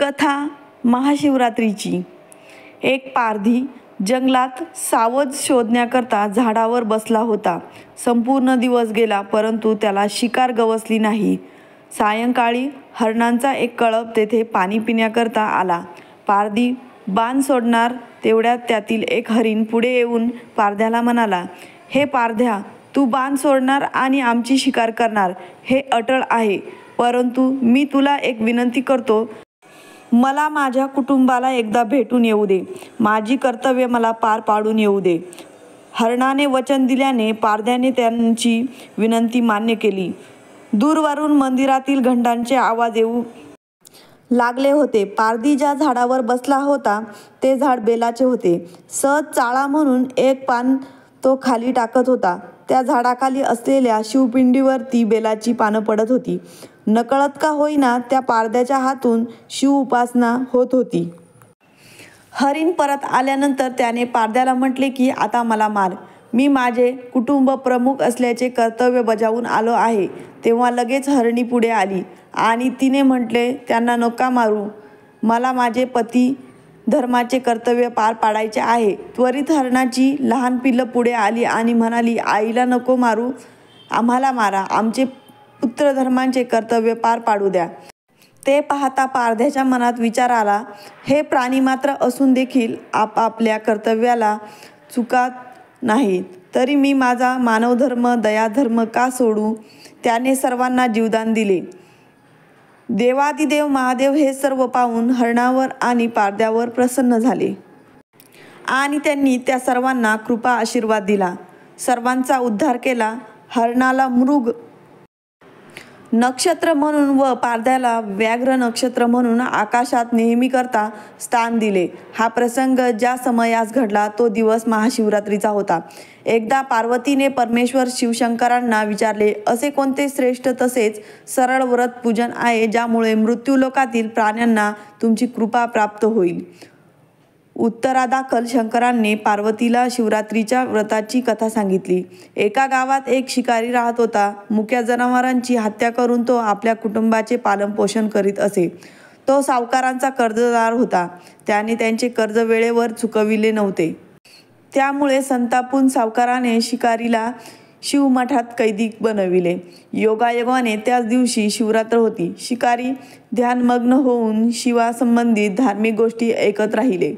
कथा महाशिवरात्रीची। एक पारधी जंगलात सावज शोधण्याकरता झाडावर बसला होता. संपूर्ण दिवस गेला, परंतु त्याला शिकार गवसली नाही. सायंकाळी हरणांचा एक कळप तेथे पाणी पिण्याकरता आला. पारधी बाण सोडणार तेवढ्यात त्यातील एक हरीण पुढे येऊन पारध्याला म्हणाला, "हे पारध्या, तू बाण सोडणार आणि आमची शिकार करणार हे अटळ आहे, परंतु मी तुला एक विनंती करतो. मला माझ्या कुटुंबाला एकदा भेटून येऊ दे. माझी कर्तव्य मला पार पाडून येऊ दे." हरणाने वचन दिल्याने पारध्याने त्यांची विनंती मान्य केली. दूरवरून मंदिरातील घंटांचे आवाज येऊ लागले होते. पारधी ज्या झाडावर बसला होता ते झाड बेलाचे होते. सहज चाळा म्हणून एक पान तो खाली टाकत होता. त्या झाडाखाली असलेल्या शिवपिंडीवर ती बेलाची पानं पडत होती. नकळत का होईना त्या पारध्याच्या हातून शिव उपासना होत होती. हरीण परत आल्यानंतर त्याने पारध्याला म्हटले की आता मला मार. मी माझे कुटुंब प्रमुख असल्याचे कर्तव्य बजावून आलो आहे. तेव्हा लगेच हरणी पुढे आली आणि तिने म्हटले, त्यांना नका मारू. मला माझे पती धर्माचे कर्तव्य पार पाडायचे आहे. त्वरित हरणाची लहान पिल्लं पुढे आली आणि म्हणाली, आईला नको मारू, आम्हाला मारा. आमचे पुत्रधर्माचे कर्तव्य पार पाडू द्या. ते पाहता पारध्याच्या मनात विचार आला, हे प्राणी मात्र असून देखील आपापल्या कर्तव्याला चुकत नाहीत, तरी मी माझा मानवधर्म दयाधर्म का सोडू. त्याने सर्वांना जीवदान दिले. देवादिदेव महादेव हे सर्व पाहून हरणावर आणि पारध्यावर प्रसन्न झाले आणि त्यांनी त्या सर्वांना कृपा आशीर्वाद दिला. सर्वांचा उद्धार केला. हरणाला मृग नक्षत्र म्हणून व पारध्याला व्याघ्र नक्षत्र म्हणून आकाशात नेहमीकरता स्थान दिले. हा प्रसंग ज्या समयास घडला तो दिवस महाशिवरात्रीचा होता. एकदा पार्वतीने परमेश्वर शिवशंकरांना विचारले, असे कोणते श्रेष्ठ तसेच सरळ व्रत पूजन आहे ज्यामुळे मृत्यूलोकातील प्राण्यांना तुमची कृपा प्राप्त होईल. उत्तरादाखल शंकरांनी पार्वतीला शिवरात्रीच्या व्रताची कथा सांगितली. एका गावात एक शिकारी राहत होता. मुक्या जनावरांची हत्या करून तो आपल्या कुटुंबाचे पालनपोषण करीत असे. तो सावकारांचा कर्जदार होता. त्याने त्यांचे कर्ज वेळेवर चुकविले नव्हते. त्यामुळे संतापून सावकाराने शिकारीला शिवमठात कैदी बनविले. योगायोगाने त्याच दिवशी शिवरात्र होती. शिकारी ध्यानमग्न होऊन शिवासंबंधित धार्मिक गोष्टी ऐकत राहिले.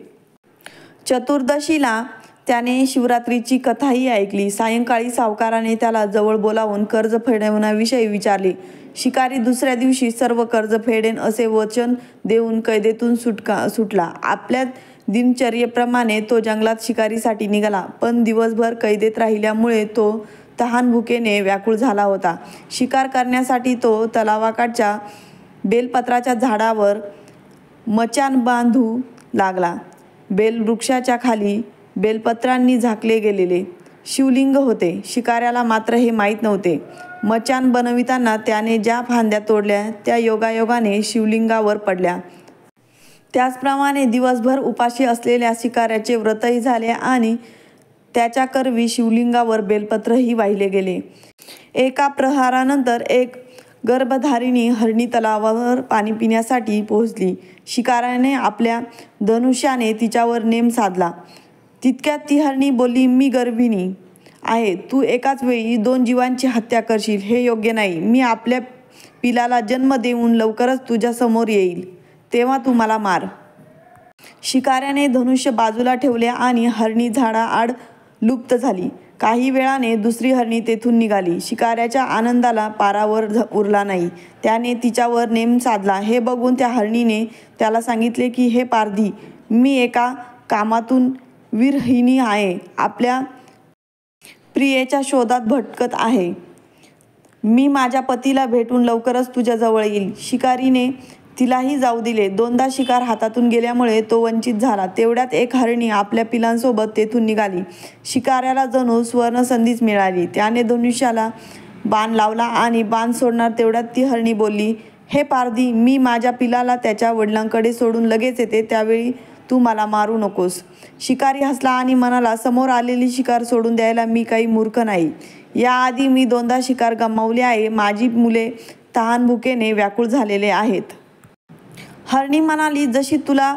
चतुर्दशीला त्याने शिवरात्रीची कथाही ऐकली. सायंकाळी सावकाराने त्याला जवळ बोलावून कर्ज फेडण्याविषयी विचारले. शिकारी दुसऱ्या दिवशी सर्व कर्ज फेडेन असे वचन देऊन कैदेतून सुटला. आपल्या दिनचर्येप्रमाणे तो जंगलात शिकारीसाठी निघाला, पण दिवसभर कैदेत राहिल्यामुळे तो तहानभुकेने व्याकुळ झाला होता. शिकार करण्यासाठी तो तलावाकाठच्या बेलपत्राच्या झाडावर मचाण बांधू लागला. बेलवृक्षाच्या खाली बेलपत्रांनी झाकले गेलेले शिवलिंग होते. शिकाऱ्याला मात्र हे माहीत नव्हते. मचाण बनविताना त्याने ज्या फांद्या तोडल्या त्या योगायोगाने शिवलिंगावर पडल्या. त्याचप्रमाणे दिवसभर उपाशी असलेल्या शिकाऱ्याचे व्रतही झाले आणि त्याच्याकरवी शिवलिंगावर बेलपत्रही वाहिले गेले. एका प्रहारानंतर एक गर्भधारिणी हरणी तलावावर पाणी पिण्यासाठी पोहोचली. शिकाऱ्याने आपल्या धनुष्याने तिच्यावर नेम साधला. तितक्यात ती हरणी बोलली, मी गर्भिणी आहे. तू एकाच वेळी 2 जीवांची हत्या करशील हे योग्य नाही. मी आपल्या पिलाला जन्म देऊन लवकरच तुझ्या समोर येईल, तेव्हा तू मला मार. शिकाऱ्याने धनुष्य बाजूला ठेवले आणि हरणी झाडाआड लुप्त झाली. काही वेळाने दुसरी हरणी तेथून निघाली. शिकाऱ्याच्या आनंदाला पारावर उरला नाही. त्याने तिच्यावर नेम साधला. हे बघून त्या हरणीने त्याला सांगितले की, हे पारधी, मी एका कामातून विरहिणी आहे. आपल्या प्रियेच्या शोधात भटकत आहे. मी माझ्या पतीला भेटून लवकरच तुझ्या जवळ येईल. शिकारीने तिलाही जाऊ दिले. 2दा शिकार हातातून गेल्यामुळे तो वंचित झाला. तेवढ्यात एक हरणी आपल्या पिलांसोबत तेथून निघाली. शिकाऱ्याला जणू सुवर्णसंधीच मिळाली. त्याने धनुष्याला बाण लावला आणि बाण सोडणार तेवढ्यात ती हरणी बोलली, हे पारधी, मी माझ्या पिलाला त्याच्या वडिलांकडे सोडून लगेच येते, त्यावेळी तू मला मारू नकोस. शिकारी हसला आणि म्हणाला, समोर आलेली शिकार सोडून द्यायला मी काही मूर्ख नाही. याआधी मी 2दा शिकार गमावले आहे. माझी मुले तहानभुकेने व्याकुळ झालेले आहेत. हरणी म्हणाली, जशी तुला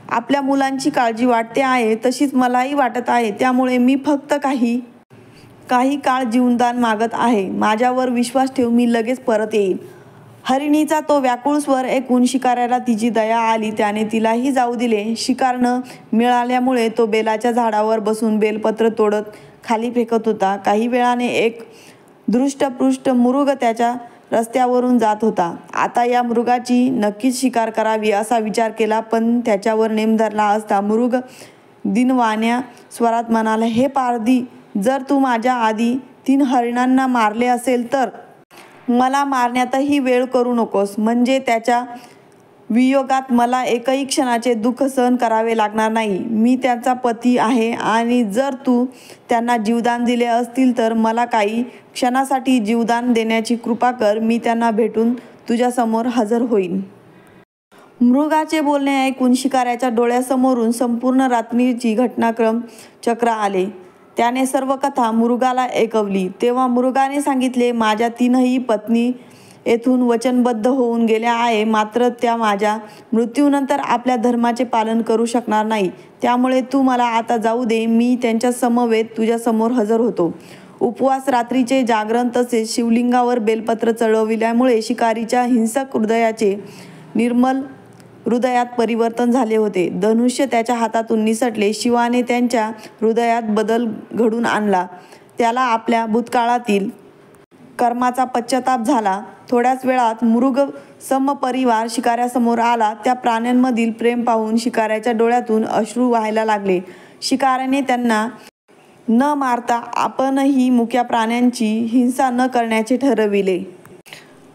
आपल्या मुलांची काळजी वाटते आहे तशीच मलाही वाटत आहे, त्यामुळे मी फक्त काही काळ जीवनदान मागत आहे. माझ्यावर विश्वास ठेव, मी लगेच परत येईल. हरिणीचा तो व्याकुळ स्वर ऐकून शिकाऱ्याला तिची दया आली. त्याने तिलाही जाऊ दिले. शिकार न मिळाल्यामुळे तो बेलाच्या झाडावर बसून बेलपत्र तोडत खाली फेकत होता. काही वेळाने एक दृष्टपुष्ट मृग त्याच्या रस्त्यावरून जात होता. आता या मृगाची नक्कीच शिकार करावी असा विचार केला, पण त्याच्यावर नेम धरला असता मृग दीनवाण्या स्वरात म्हणाला, हे पारधी, जर तू माझ्या आधी 3 हरिणांना मारले असेल तर मला मारण्यातही वेळ करू नकोस. म्हणजे त्याच्या वियोगात मला एकही क्षणाचे दुःख सहन करावे लागणार नाही. मी त्यांचा पती आहे आणि जर तू त्यांना जीवदान दिले असतील तर मला काही क्षणासाठी जीवदान देण्याची कृपा कर. मी त्यांना भेटून तुझ्यासमोर हजर होईन. मृगाचे बोलणे ऐकून शिकाऱ्याच्या डोळ्यासमोरून संपूर्ण रात्रीची घटनाक्रम चक्र आले. त्याने सर्व कथा मृगाला ऐकवली. तेव्हा मृगाने सांगितले, माझ्या 3ही पत्नी येथून वचनबद्ध होऊन गेल्या आहे, मात्र त्या माझ्या मृत्यूनंतर आपल्या धर्माचे पालन करू शकणार नाही. त्यामुळे तू मला आता जाऊ दे. मी त्यांच्या समवेत तुझ्यासमोर हजर होतो. उपवास, रात्रीचे जागरण तसेच शिवलिंगावर बेलपत्र चढविल्यामुळे शिकारीच्या हिंसक हृदयाचे निर्मल हृदयात परिवर्तन झाले होते. धनुष्य त्याच्या हातातून निसटले. शिवाने त्यांच्या हृदयात बदल घडून आणला. त्याला आपल्या भूतकाळातील कर्माचा पश्चाताप झाला. थोड्याच वेळात मृग समपरिवार शिकाऱ्यासमोर आला. त्या प्राण्यांमधील प्रेम पाहून शिकाऱ्याच्या डोळ्यातून अश्रू वाहायला लागले. शिकाऱ्याने त्यांना न मारता आपणही मुक्या प्राण्यांची हिंसा न करण्याचे ठरविले.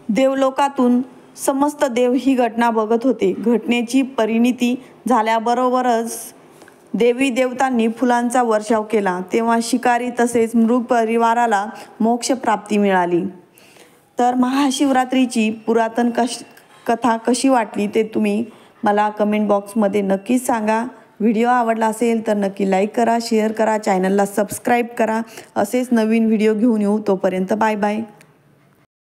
देवलोकातून समस्त देव ही घटना बघत होते. घटनेची परिणिती झाल्याबरोबरच देवी देवतांनी फुलांचा वर्षाव केला. तेव्हा शिकारी तसेच मृग परिवाराला मोक्ष प्राप्ती मिळाली. तर महाशिवरात्रीची पुरातन कथा कशी वाटली ते तुम्ही मला कमेंट बॉक्समध्ये नक्कीच सांगा. व्हिडिओ आवडला असेल तर नक्की लाईक करा, शेअर करा, चॅनलला सबस्क्राईब करा. असेच नवीन व्हिडिओ घेऊन येऊ. तोपर्यंत बाय बाय.